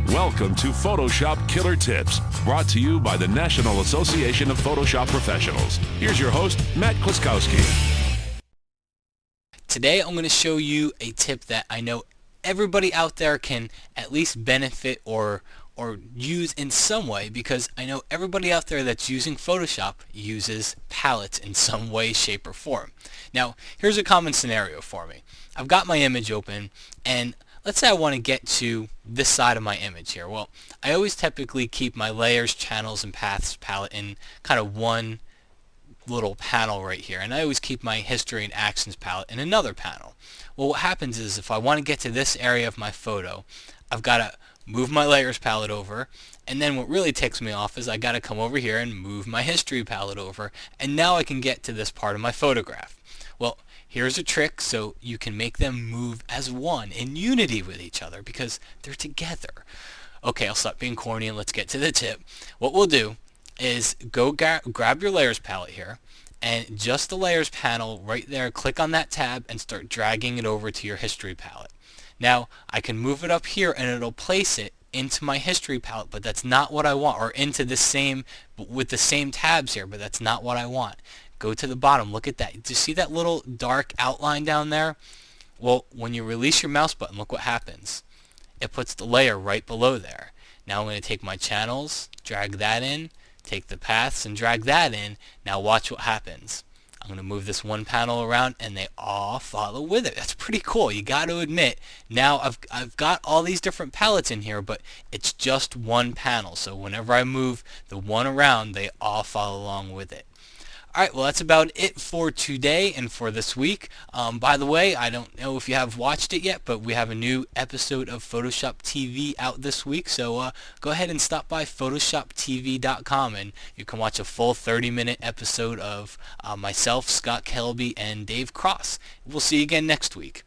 Welcome to Photoshop Killer Tips, brought to you by the National Association of Photoshop Professionals. Here's your host, Matt Kluskowski. Today I'm going to show you a tip that I know everybody out there can at least benefit or use in some way, because I know everybody out there that's using Photoshop uses palettes in some way, shape, or form. Now, here's a common scenario for me. I've got my image open, and let's say I want to get to this side of my image here. Well, I always typically keep my layers, channels, and paths palette in kind of one little panel right here, and I always keep my history and actions palette in another panel. Well, what happens is if I want to get to this area of my photo, I've got to move my layers palette over, and then what really ticks me off is I got to come over here and move my history palette over, and now I can get to this part of my photograph. Well, here's a trick so you can make them move as one in unity with each other because they're together. Okay, I'll stop being corny and let's get to the tip. What we'll do is go grab your layers palette here, and just the layers panel right there, click on that tab and start dragging it over to your history palette. Now I can move it up here and it'll place it into my history palette, but that's not what I want, or into the same with the same tabs here, but that's not what I want. Go to the bottom, look at that. Do you see that little dark outline down there? Well, when you release your mouse button, look what happens. It puts the layer right below there. Now I'm going to take my channels, drag that in, take the paths and drag that in. Now watch what happens. I'm going to move this one panel around and they all follow with it. That's pretty cool. You got to admit, now I've got all these different palettes in here, but it's just one panel. So whenever I move the one around, they all follow along with it. Alright, well that's about it for today and for this week. By the way, I don't know if you have watched it yet, but we have a new episode of Photoshop TV out this week, so go ahead and stop by photoshoptv.com and you can watch a full 30-minute episode of myself, Scott Kelby, and Dave Cross. We'll see you again next week.